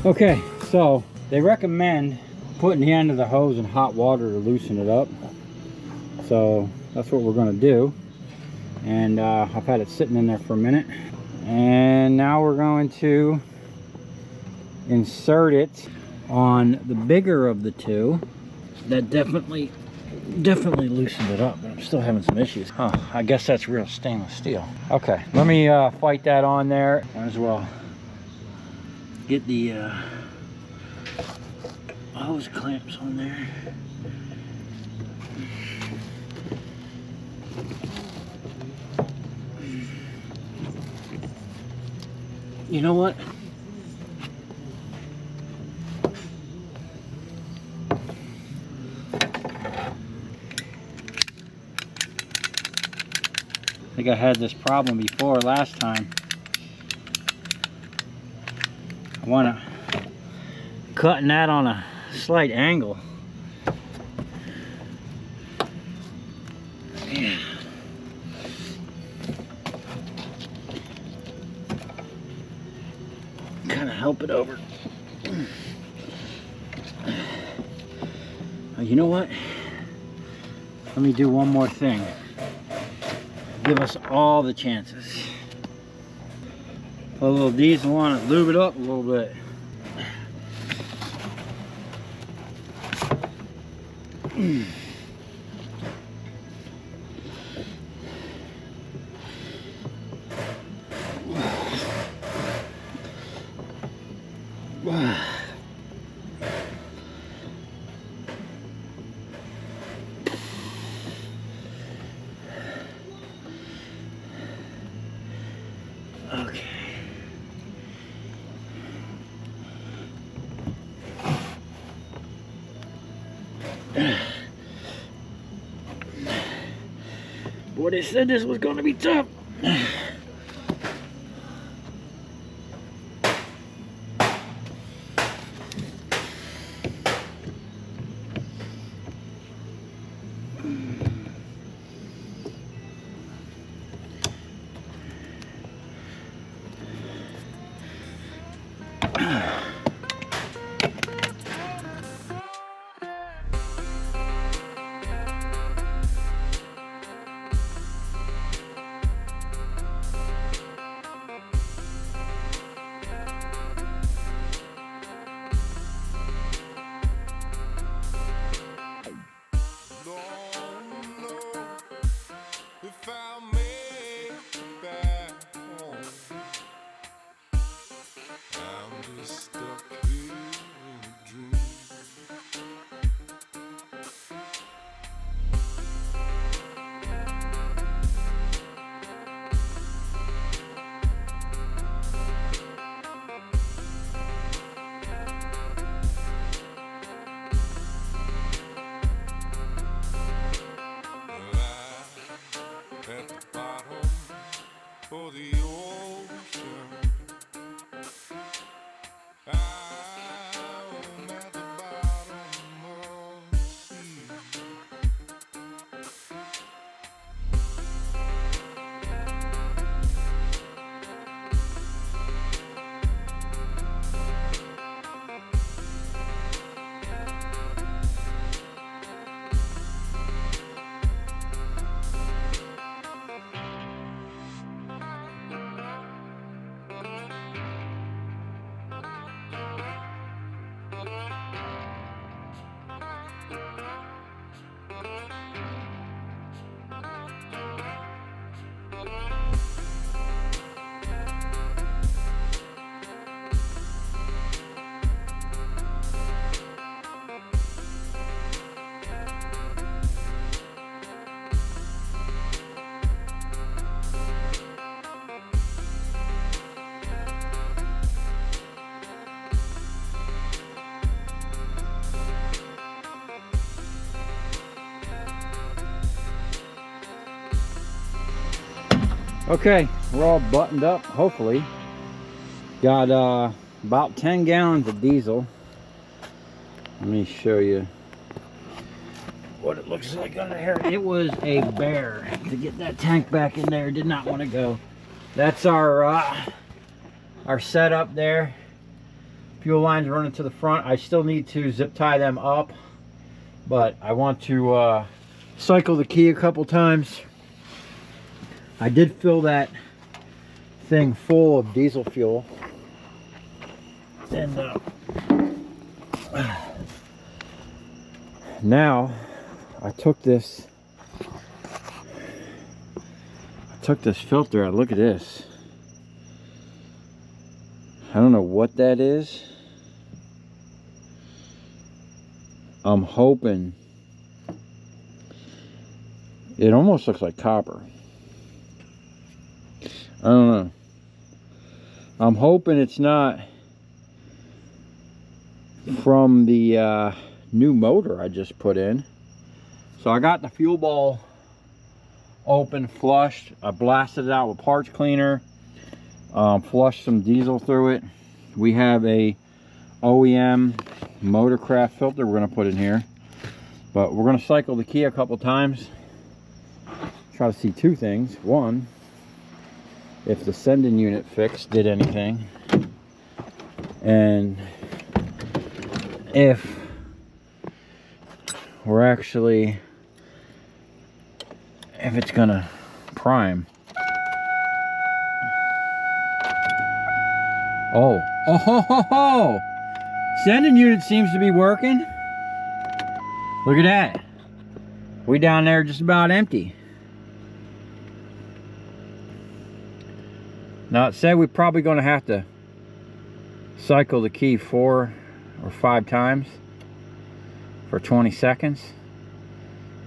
Okay, so they recommend putting the end of the hose in hot water to loosen it up. So that's what we're going to do. And I've had it sitting in there for a minute. And now we're going to insert it on the bigger of the two. That definitely loosened it up, but I'm still having some issues. Huh, I guess that's real stainless steel. Okay, let me fight that on there. Might as well get the hose clamps on there. You know what? I think I had this problem before last time. I want to cutting that on a slight angle. Yeah. Kind of help it over. Oh, you know what? Let me do one more thing. Give us all the chances. Put a little diesel on it, lube it up a little bit. Okay. Boy, they said this was going to be tough. Okay, we're all buttoned up, hopefully. Got about 10 gallons of diesel. Let me show you what it looks like under here. It was a bear to get that tank back in there. Did not want to go. That's our setup there. Fuel lines running to the front. I still need to zip tie them up, but I want to cycle the key a couple times. I did fill that thing full of diesel fuel, and now I took this filter out. Look at this. I don't know what that is. I'm hoping it almost looks like copper. I don't know. I'm hoping it's not from the new motor I just put in. So I got the fuel ball open, flushed. I blasted it out with parts cleaner, flushed some diesel through it. We have a OEM Motorcraft filter we're going to put in here, but we're going to cycle the key a couple times try to see two things. One, if the sending unit fix did anything, and if we're actually, if it's gonna prime. Oh ho ho ho! Sending unit seems to be working. Look at that. We down there just about empty. Now it said we're probably gonna have to cycle the key 4 or 5 times for 20 seconds.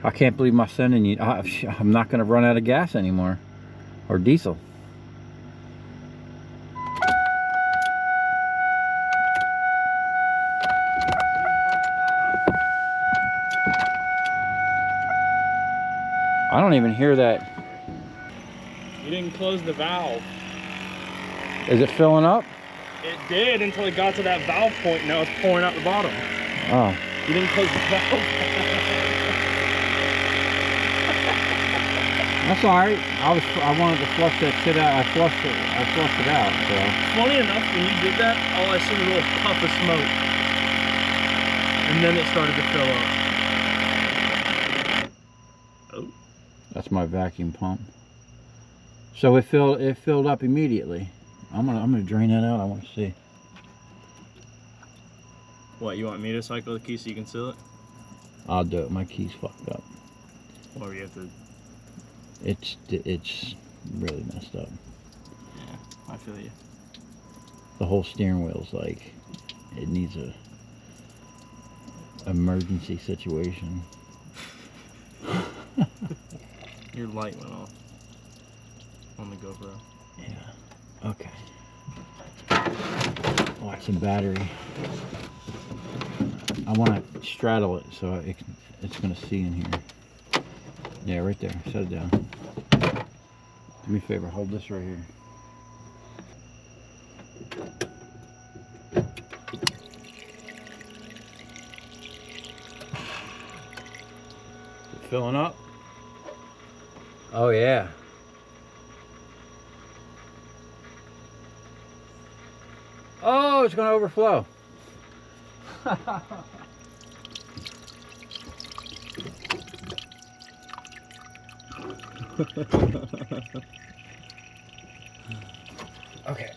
I can't believe my sending unit. I'm not gonna run out of gas anymore, or diesel. I don't even hear that. You didn't close the valve. Is it filling up? It did until it got to that valve point, and now it's pouring out the bottom. Oh. You didn't close the valve. That's alright. I wanted to flush that shit out. I flushed it out, so. Funny enough, when you did that, all I seen was a little puff of smoke. And then it started to fill up. Oh. That's my vacuum pump. So it filled up immediately. I'm gonna drain that out. I want to see. What, you want me to cycle the key so you can seal it? I'll do it. My key's fucked up. Or you have to. It's really messed up. Yeah, I feel you. The whole steering wheel's like, it needs a emergency situation. Your light went off on the GoPro. Yeah. Okay. Watch some battery. I want to straddle it so it's going to see in here. Yeah, right there. Set it down. Do me a favor. Hold this right here. Is it filling up? Oh yeah. Oh, it's going to overflow. Okay.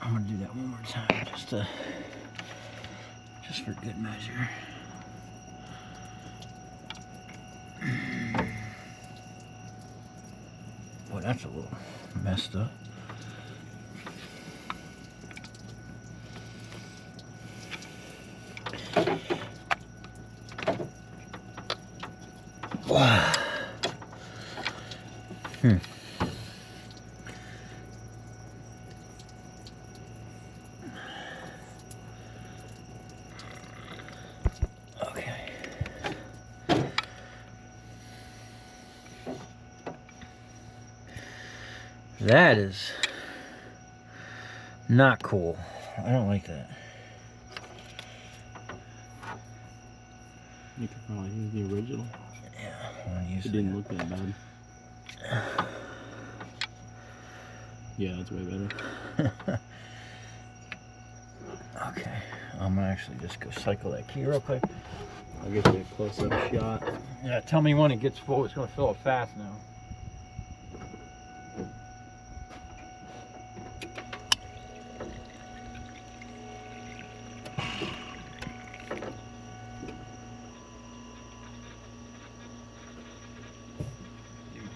I'm gonna do that one more time, just for good measure. Boy, that's a little messed up. Wow. Okay. That is not cool. I don't like that. You could probably use the original. Yeah, I'm gonna use it. Didn't look that bad. Yeah, that's way better. Okay, I'm gonna actually just go cycle that key real quick. I'll get you a close-up shot. Yeah, tell me when it gets full. It's gonna fill up fast now.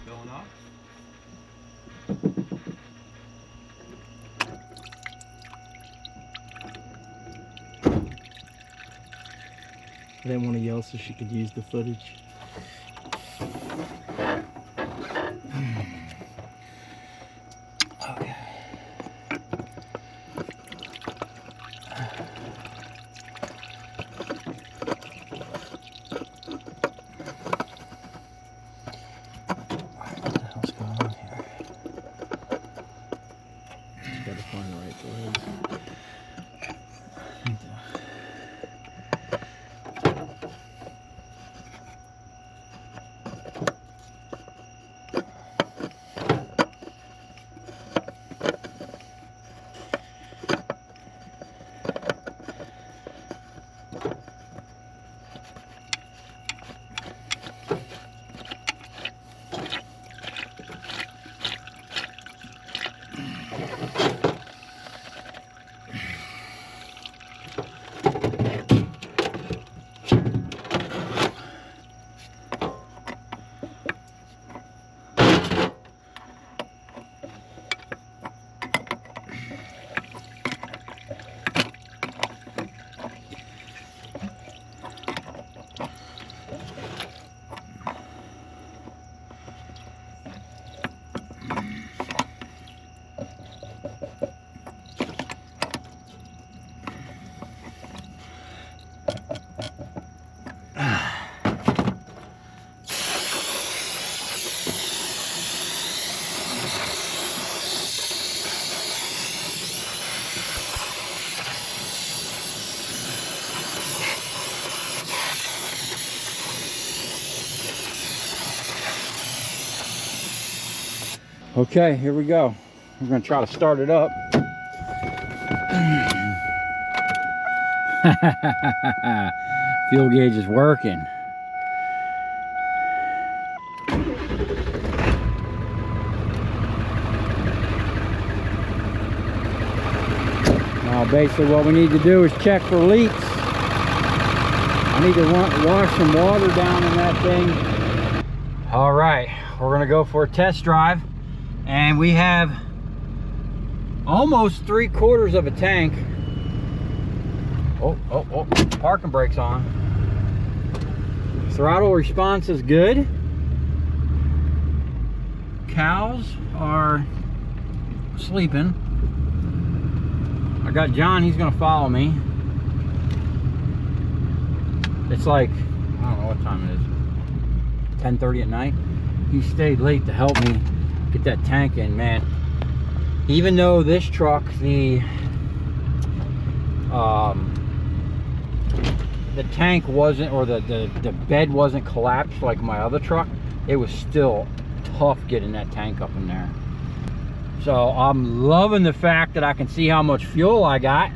Filling up. I didn't want to yell so she could use the footage. Okay. Okay, here we go. We're gonna try to start it up. Fuel gauge is working. Now basically what we need to do is check for leaks. I need to wash some water down in that thing. All right, we're gonna go for a test drive, and we have almost 3/4 of a tank. Oh, parking brakes on. Throttle response is good. Cows are sleeping. I got John, he's gonna follow me. It's like, I don't know what time it is, 10:30 at night. He stayed late to help me get that tank in, man. Even though this truck, the tank wasn't, or the bed wasn't collapsed like my other truck, it was still tough getting that tank up in there. So I'm loving the fact that I can see how much fuel I got.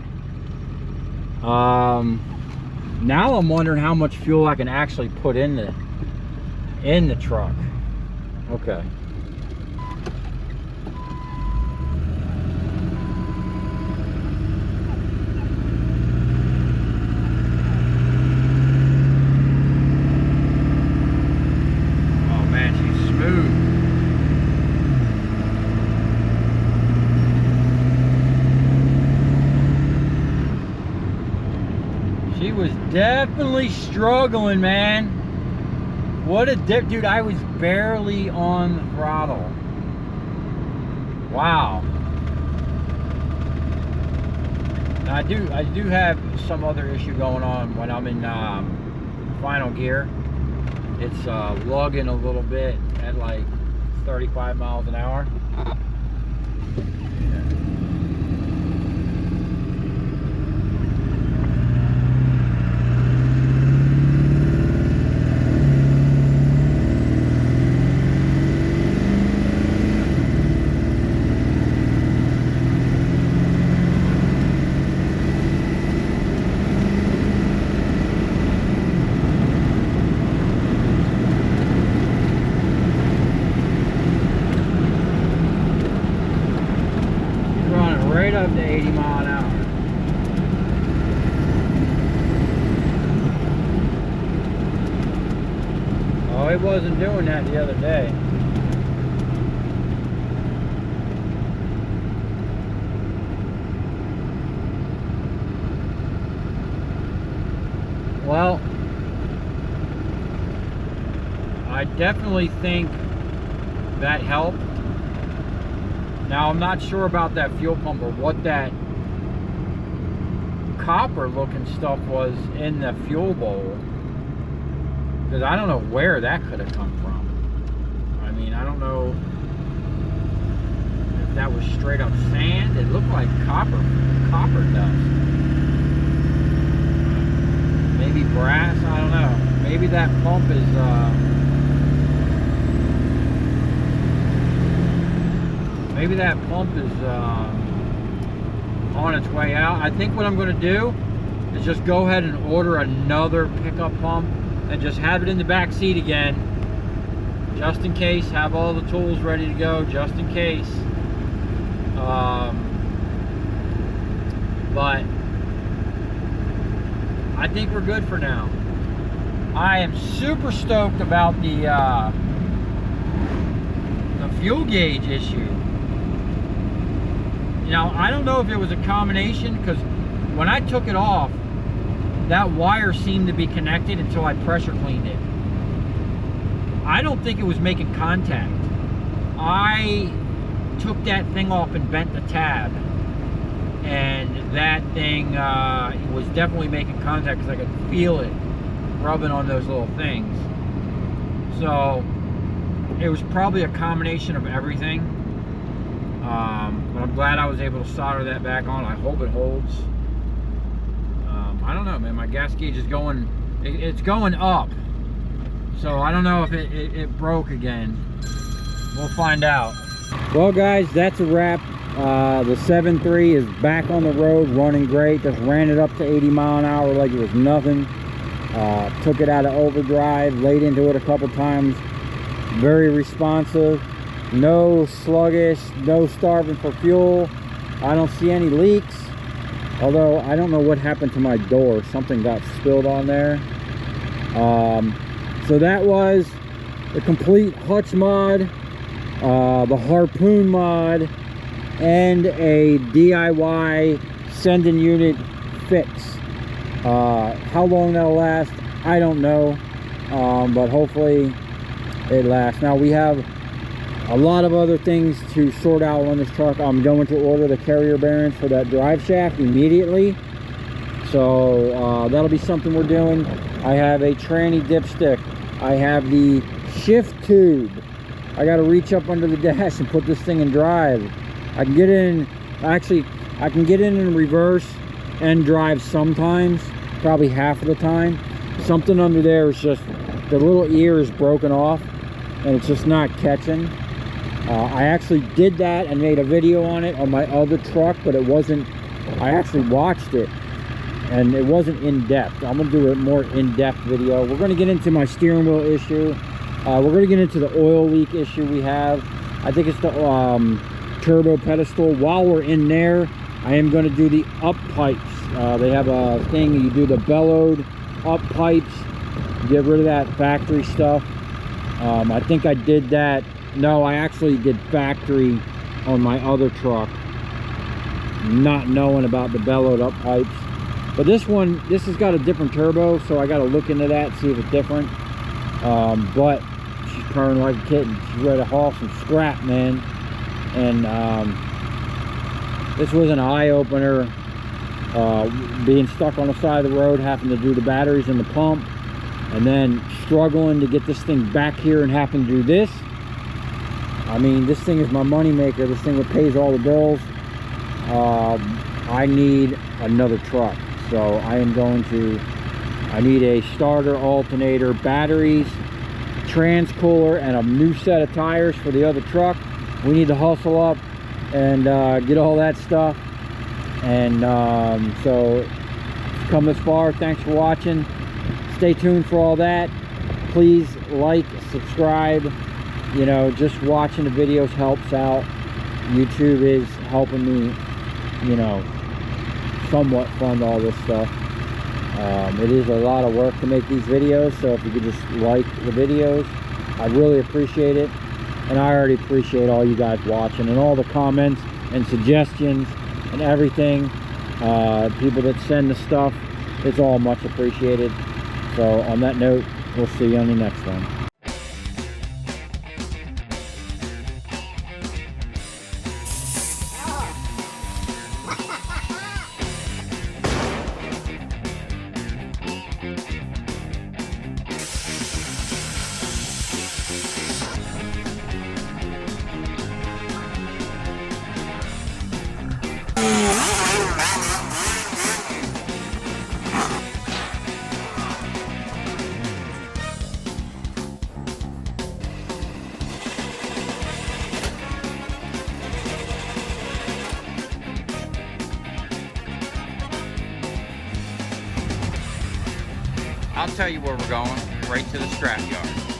Now I'm wondering how much fuel I can actually put in the truck. Okay. Oh man, she's smooth. She was definitely struggling, man. What a dip, dude. I was barely on the throttle. Wow. Now I do have some other issue going on when I'm in final gear. It's lugging a little bit at like 35 miles an hour. Right up to 80 mile an hour. Oh, it wasn't doing that the other day. Well, I definitely think that helped. Now, I'm not sure about that fuel pump or what that copper looking stuff was in the fuel bowl, because I don't know where that could have come from. I mean, I don't know if that was straight up sand. It looked like copper dust. Maybe brass, I don't know. Maybe that pump is maybe that pump is on its way out. I think what I'm going to do is just go ahead and order another pickup pump and just have it in the back seat again, just in case. Have all the tools ready to go, just in case. But I think we're good for now. I am super stoked about the fuel gauge issue. Now, I don't know if it was a combination, because when I took it off, that wire seemed to be connected until I pressure cleaned it. I don't think it was making contact. I took that thing off and bent the tab, and that thing was definitely making contact, because I could feel it rubbing on those little things. So it was probably a combination of everything. But I'm glad I was able to solder that back on. I hope it holds. I don't know, man. My gas gauge is going, it's going up. So I don't know if it broke again. We'll find out. Well guys, that's a wrap. The 7.3 is back on the road, running great. Just ran it up to 80 mile an hour like it was nothing. Took it out of overdrive, laid into it a couple times. Very responsive, no sluggish, no starving for fuel. I don't see any leaks, although I don't know what happened to my door. Something got spilled on there. So that was the complete Hutch mod, the Harpoon mod, and a DIY sending unit fix. How long that'll last, I don't know, but hopefully it lasts. Now we have a lot of other things to sort out on this truck. I'm going to order the carrier bearings for that drive shaft immediately, so that'll be something we're doing. I have a tranny dipstick. I have the shift tube. I got to reach up under the dash and put this thing in drive. I can get in, actually I can get in reverse and drive sometimes, probably half of the time. Something under there is just, the little ear is broken off and it's just not catching. I actually did that and made a video on it on my other truck, but it wasn't, I actually watched it and it wasn't in depth. I'm gonna do a more in-depth video. We're gonna get into my steering wheel issue. We're gonna get into the oil leak issue we have. I think it's the turbo pedestal. While we're in there, I am gonna do the up pipes. They have a thing, you do the bellowed up pipes, get rid of that factory stuff. I think I did that. No, I actually did factory on my other truck, not knowing about the bellowed up pipes. But this one, this has got a different turbo, so I got to look into that, see if it's different. But she's purring like a kitten. She's ready to haul some scrap, man. And this was an eye-opener, being stuck on the side of the road, having to do the batteries in the pump, and then struggling to get this thing back here and having to do this. I mean, this thing is my money maker. This thing that pays all the bills. I need another truck, so I am going to, I need a starter, alternator, batteries, trans-cooler, and a new set of tires for the other truck. We need to hustle up and get all that stuff. And so if you've come this far, thanks for watching. Stay tuned for all that. Please like, subscribe. You know, just watching the videos helps out. YouTube is helping me, you know, somewhat fund all this stuff. It is a lot of work to make these videos, so if you could just like the videos, I'd really appreciate it. And I already appreciate all you guys watching and all the comments and suggestions and everything. People that send the stuff, it's all much appreciated. So on that note, we'll see you on the next one. I'll tell you where we're going, right to the scrap yard.